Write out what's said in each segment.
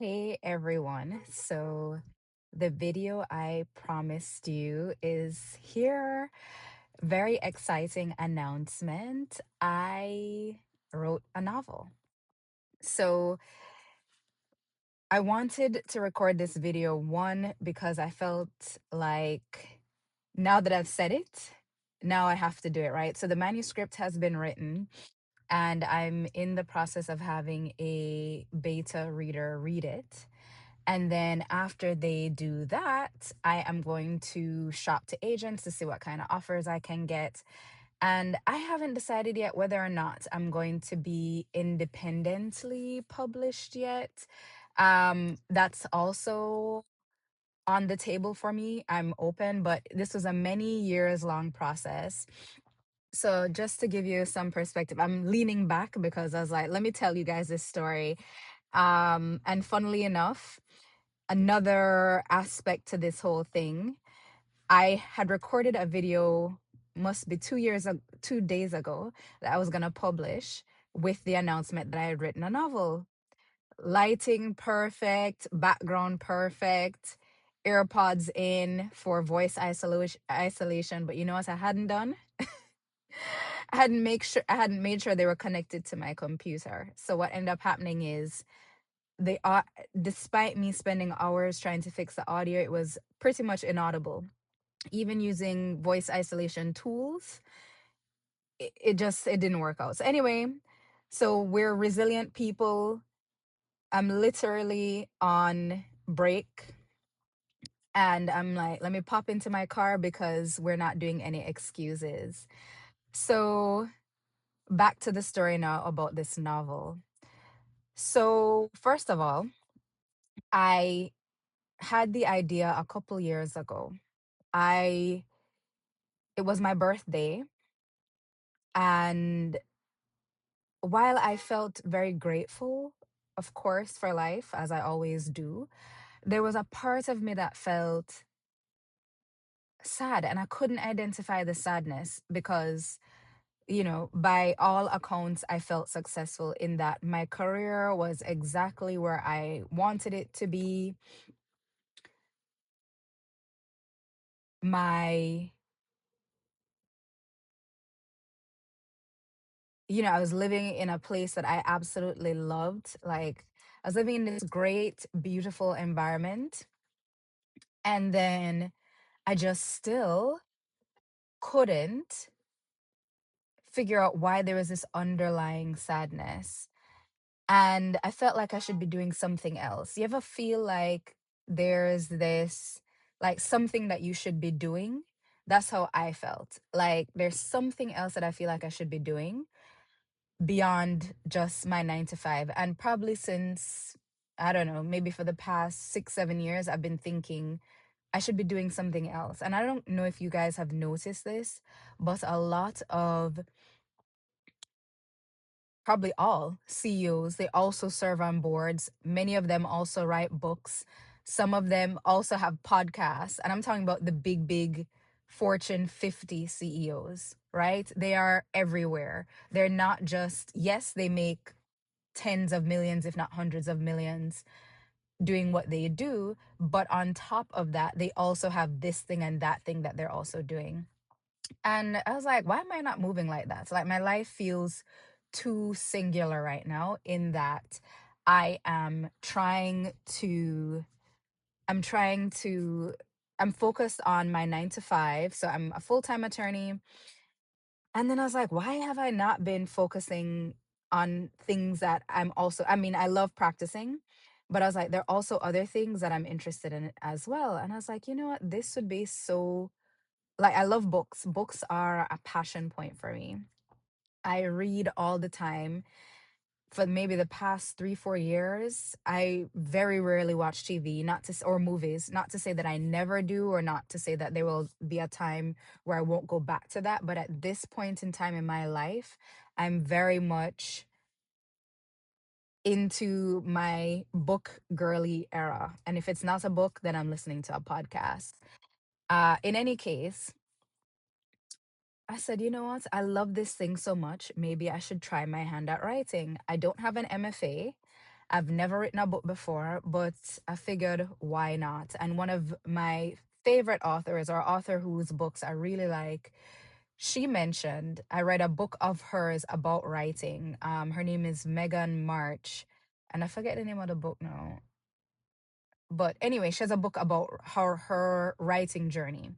Hey everyone. So the video I promised you is here. Very exciting announcement. I wrote a novel. So I wanted to record this video, one, because I felt like now that I've said it, now I have to do it, right? So the manuscript has been written and I'm in the process of having a beta reader read it. And then after they do that, I am going to shop to agents to see what kind of offers I can get. And I haven't decided yet whether or not I'm going to be independently published yet. That's also on the table for me. I'm open, but this was a many years long process. So just to give you some perspective, I'm leaning back because I was like, let me tell you guys this story. And funnily enough, another aspect to this whole thing, I had recorded a video, must be 2 days ago, that I was gonna publish with the announcement that I had written a novel. Lighting perfect, background perfect, AirPods in for voice isolation. But you know what I hadn't done? I hadn't made sure they were connected to my computer. So what ended up happening is they are, despite me spending hours trying to fix the audio, it was pretty much inaudible. Even using voice isolation tools, it didn't work out. So anyway, so we're resilient people. I'm literally on break and I'm like, let me pop into my car because we're not doing any excuses. So back to the story now about this novel. So first of all, I had the idea a couple years ago. I It was my birthday, and while I felt very grateful, of course, for life as I always do, there was a part of me that felt sad, and I couldn't identify the sadness because, by all accounts, I felt successful in that my career was exactly where I wanted it to be. My I was living in a place that I absolutely loved. Like, I was living in this great, beautiful environment. And then I just still couldn't figure out why there was this underlying sadness. And I felt like I should be doing something else. You ever feel like there's this, like, something that you should be doing? That's how I felt. Like, there's something else that I feel like I should be doing beyond just my 9 to 5. And probably since, I don't know, maybe for the past 6, 7 years, I've been thinking I should be doing something else. And I don't know if you guys have noticed this, but a lot of, probably all CEOs, they also serve on boards. Many of them also write books. Some of them also have podcasts. And I'm talking about the big, big Fortune 50 CEOs, right? They are everywhere. They're not just, yes, they make tens of millions, if not hundreds of millions, doing what they do. But on top of that, they also have this thing and that thing that they're also doing. And I was like, why am I not moving like that? So, like, my life feels too singular right now in that I am I'm trying to, I'm focused on my 9 to 5. So I'm a full-time attorney. And then I was like, why have I not been focusing on things that I mean, I love practicing, but I was like, there are also other things that I'm interested in as well. And I was like, you know what? This would be so, like, I love books. Books are a passion point for me. I read all the time. For maybe the past 3, 4 years, I very rarely watch TV, not to or movies. Not to say that I never do, or not to say that there will be a time where I won't go back to that. But at this point in time in my life, I'm very much into my book girly era. And if it's not a book, then I'm listening to a podcast. In any case, I said, you know what? I love this thing so much. Maybe I should try my hand at writing. I don't have an MFA. I've never written a book before, but I figured why not? And one of my favorite authors, or author whose books I really like, she mentioned, I read a book of hers about writing. Her name is Megan March, and I forget the name of the book now. But anyway, she has a book about her writing journey.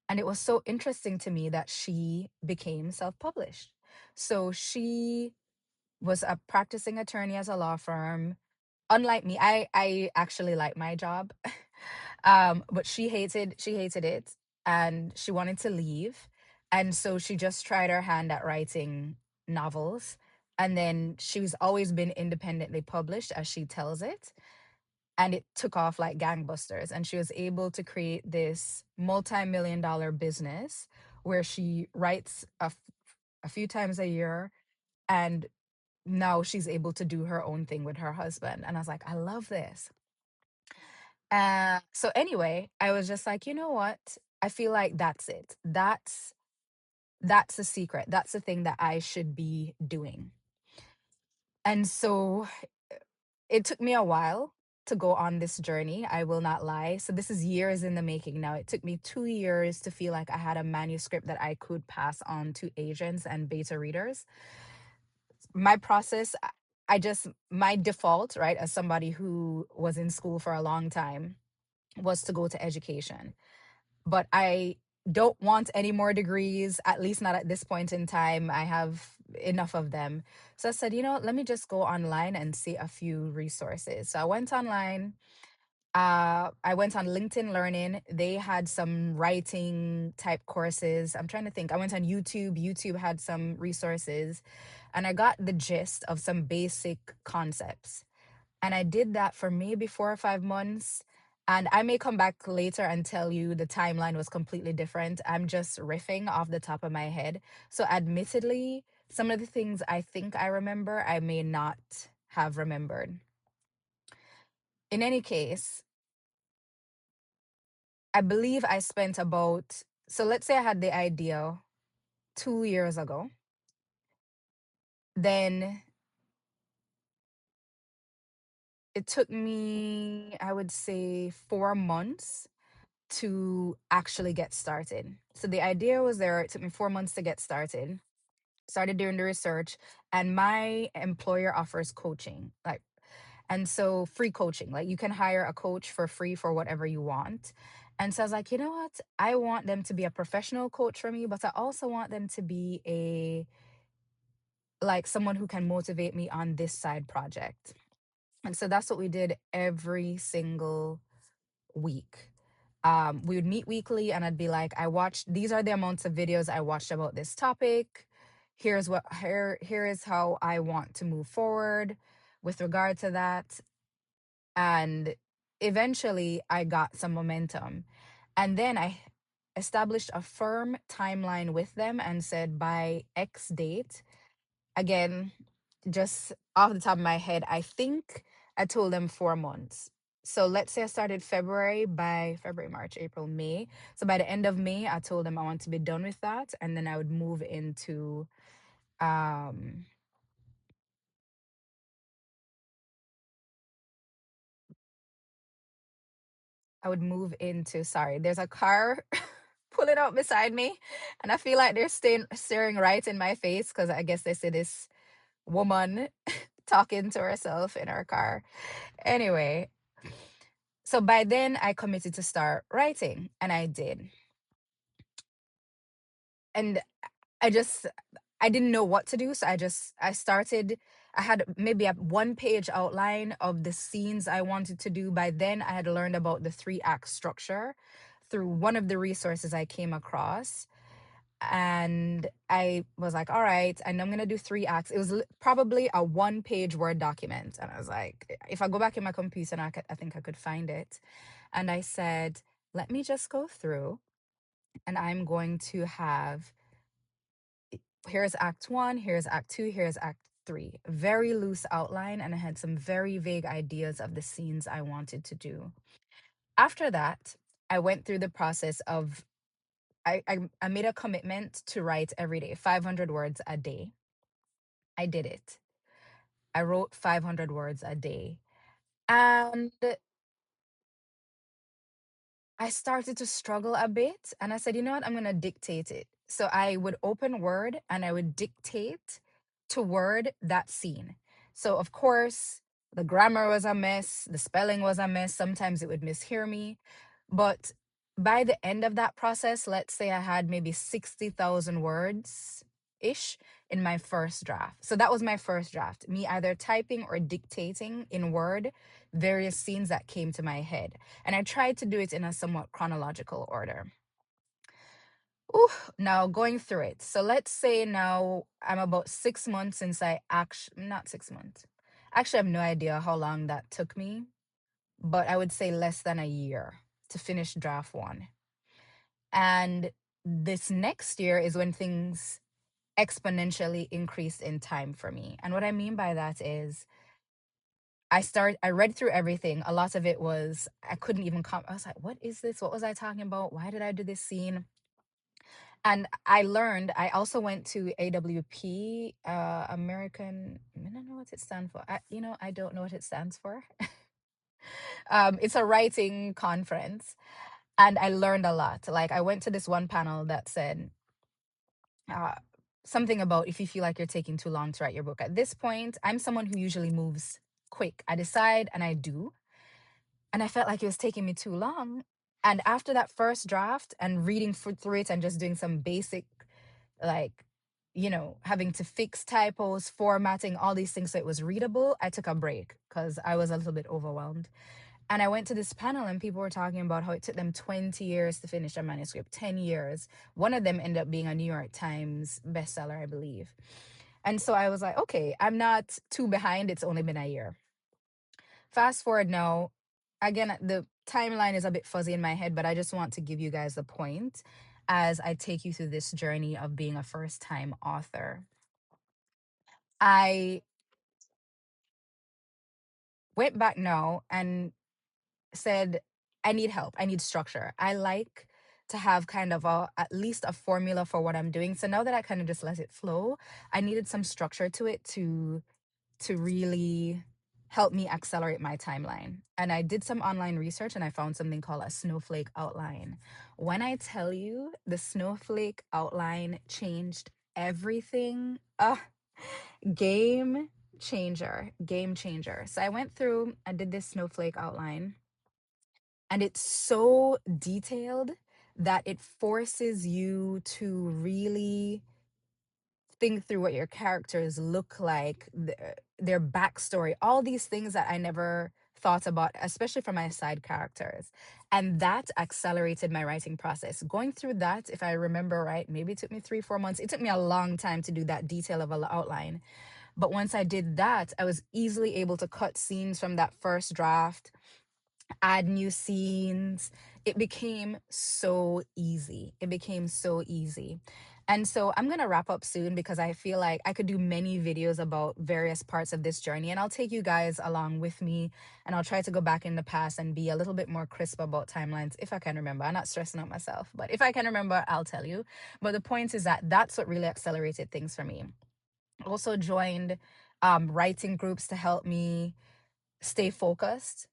And it was so interesting to me that she became self published. So she was a practicing attorney as a law firm. Unlike me, I actually like my job. But she hated it, and she wanted to leave. And so she just tried her hand at writing novels. And then she's always been independently published, as she tells it, and it took off like gangbusters, and she was able to create this multi-million dollar business where she writes a few times a year, and now she's able to do her own thing with her husband. And I was like, I love this. So anyway, I was just like, you know what, I feel like that's it. That's the secret, that's the thing that I should be doing. And so it took me a while to go on this journey. I will not lie. So this is years in the making now. It took me 2 years to feel like I had a manuscript that I could pass on to agents and beta readers. My process, my default, right, as somebody who was in school for a long time, was to go to education. But I don't want any more degrees, at least not at this point in time. I have enough of them. So I said, let me just go online and see a few resources. So I went online. I went on LinkedIn Learning. They had some writing type courses. I'm trying to think. I went on YouTube. YouTube had some resources, and I got the gist of some basic concepts. And I did that for maybe 4 or 5 months. And I may come back later and tell you the timeline was completely different. I'm just riffing off the top of my head. So, admittedly, some of the things I think I remember, I may not have remembered. In any case, I believe I spent about, so let's say I had the idea 2 years ago. Then it took me, I would say, 4 months to actually get started. So the idea was there. It took me 4 months to get started. Started doing the research, and my employer offers coaching, and so free coaching. Like, you can hire a coach for free for whatever you want. And so I was like, you know what? I want them to be a professional coach for me, but I also want them to be a like someone who can motivate me on this side project. And so that's what we did every single week. We would meet weekly, and I'd be like, I watched, these are the amounts of videos I watched about this topic. Here is how I want to move forward with regard to that. And eventually I got some momentum. And then I established a firm timeline with them and said, by X date, again, just off the top of my head, I think I told them 4 months. So let's say I started February, by February, March, April, May. So by the end of May, I told them I want to be done with that. And then um I would move into, sorry, there's a car pulling out beside me, and I feel like they're staring right in my face, because I guess they see this woman talking to herself in her car. Anyway, so by then I committed to start writing, and I did. And I just I didn't know what to do, so I started. I had maybe a one-page outline of the scenes I wanted to do. By then I had learned about the three-act structure through one of the resources I came across. And I was like, all right, and I'm gonna do 3 acts. It was probably a one-page Word document, and I was like, if I go back in my computer, and I think I could find it. And I said, let me just go through, and I'm going to have, here's Act One, here's Act Two, here's Act Three. Very loose outline, and I had some very vague ideas of the scenes I wanted to do. After that, I went through the process of, I made a commitment to write every day, 500 words a day. I did it. I wrote 500 words a day. And I started to struggle a bit. And I said, you know what? I'm going to dictate it. So I would open Word and I would dictate to Word that scene. So, of course, the grammar was a mess, the spelling was a mess. Sometimes it would mishear me. But by the end of that process, let's say I had maybe 60,000 words ish in my first draft. So that was my first draft, me either typing or dictating in Word various scenes that came to my head. And I tried to do it in a somewhat chronological order. Ooh, now going through it. So let's say now I'm about 6 months since I actually, not 6 months. Actually, I have no idea how long that took me, but I would say less than a year to finish draft one. And this next year is when things exponentially increased in time for me. And what I mean by that is I read through everything. A lot of it was I couldn't even come. I was like, what is this? What was I talking about? Why did I do this scene? And I learned, I also went to AWP, American, I don't know what it stands for. I don't know what it stands for. It's a writing conference. And I learned a lot. Like I went to this one panel that said, uh, something about if you feel like you're taking too long to write your book. At this point, I'm someone who usually moves quick. I decide and I do. And I felt like it was taking me too long. And after that first draft and reading through it and just doing some basic, like, having to fix typos, formatting, all these things so it was readable, I took a break because I was a little bit overwhelmed. And I went to this panel and people were talking about how it took them 20 years to finish a manuscript, 10 years. One of them ended up being a New York Times bestseller, I believe. And so I was like, okay, I'm not too behind. It's only been a year. Fast forward now, again, the timeline is a bit fuzzy in my head, but I just want to give you guys the point as I take you through this journey of being a first time author. I went back now and said, I need help. I need structure. I like to have kind of at least a formula for what I'm doing. So now that I kind of just let it flow, I needed some structure to it to really help me accelerate my timeline. And I did some online research and I found something called a snowflake outline. When I tell you the snowflake outline changed everything, game game changer. So I went through, I did this snowflake outline and it's so detailed that it forces you to really think through what your characters look like, their backstory, all these things that I never thought about, especially for my side characters. And that accelerated my writing process. Going through that, if I remember right, maybe it took me 3-4 months. It took me a long time to do that detail of an outline. But once I did that, I was easily able to cut scenes from that first draft, add new scenes. It became so easy. It became so easy. And so I'm going to wrap up soon because I feel like I could do many videos about various parts of this journey. And I'll take you guys along with me and I'll try to go back in the past and be a little bit more crisp about timelines if I can remember. I'm not stressing out myself, but if I can remember, I'll tell you. But the point is that that's what really accelerated things for me. Also joined writing groups to help me stay focused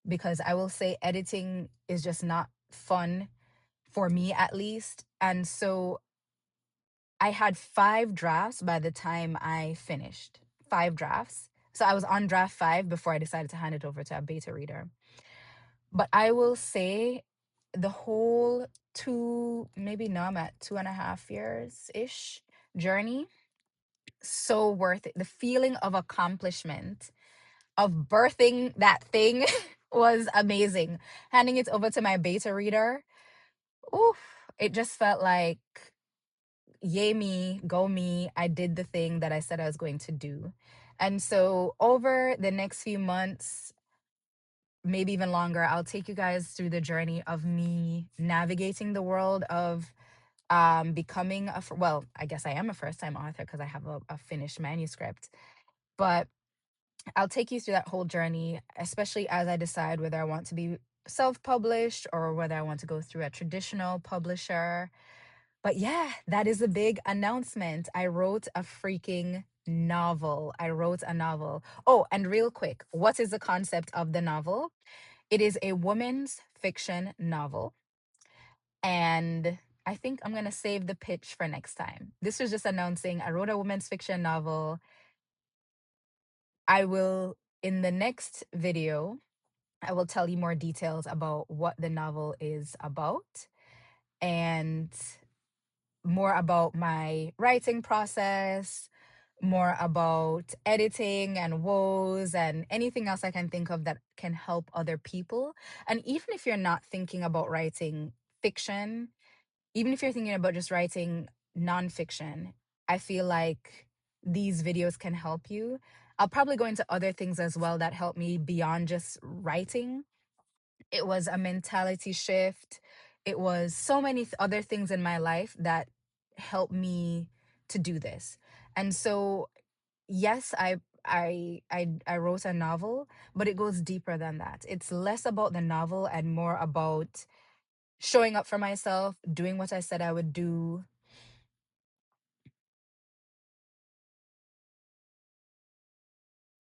because I will say editing is just not fun for me at least. And so I had 5 drafts by the time I finished. 5 drafts. So I was on draft 5 before I decided to hand it over to a beta reader. But I will say the whole maybe now I'm at 2.5 years ish journey, so worth it. The feeling of accomplishment of birthing that thing was amazing. Handing it over to my beta reader, oof, it just felt like, yay me, go me. I did the thing that I said I was going to do. And so over the next few months, maybe even longer, I'll take you guys through the journey of me navigating the world of becoming well, I guess I am a first time author because I have a finished manuscript. But I'll take you through that whole journey, especially as I decide whether I want to be self-published or whether I want to go through a traditional publisher. But yeah, that is a big announcement. I wrote a freaking novel. I wrote a novel. Oh, and real quick, what is the concept of the novel? It is a woman's fiction novel. And I think I'm going to save the pitch for next time. This was just announcing I wrote a women's fiction novel. I will, in the next video, I will tell you more details about what the novel is about and more about my writing process, more about editing and woes and anything else I can think of that can help other people. And even if you're not thinking about writing fiction, even if you're thinking about just writing nonfiction, I feel like these videos can help you. I'll probably go into other things as well that help me beyond just writing. It was a mentality shift. It was so many other things in my life that helped me to do this. And so, yes, I wrote a novel, but it goes deeper than that. It's less about the novel and more about showing up for myself, doing what I said I would do.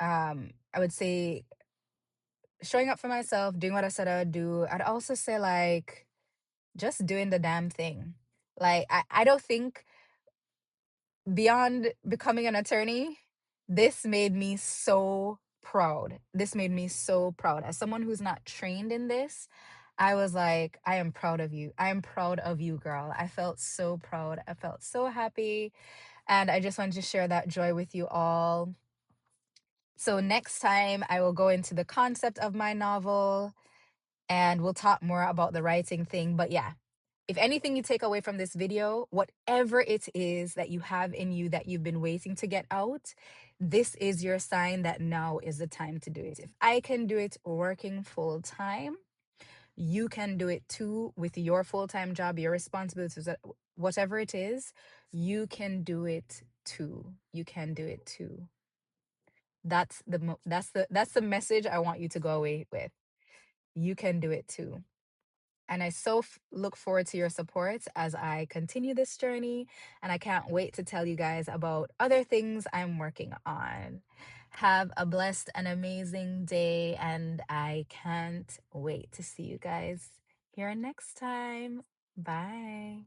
I would say showing up for myself, doing what I said I would do. I'd also say like just doing the damn thing. Like I don't think beyond becoming an attorney, this made me so proud. This made me so proud. As someone who's not trained in this, I was like, I am proud of you. I am proud of you, girl. I felt so proud. I felt so happy. And I just wanted to share that joy with you all. So, next time, I will go into the concept of my novel and we'll talk more about the writing thing. But yeah, if anything you take away from this video, whatever it is that you have in you that you've been waiting to get out, this is your sign that now is the time to do it. If I can do it working full time, you can do it too with your full time job, your responsibilities, whatever it is, you can do it too. You can do it too. That's the message I want you to go away with. You can do it too. And I so look forward to your support as I continue this journey. And I can't wait to tell you guys about other things I'm working on. Have a blessed and amazing day. And I can't wait to see you guys here next time. Bye.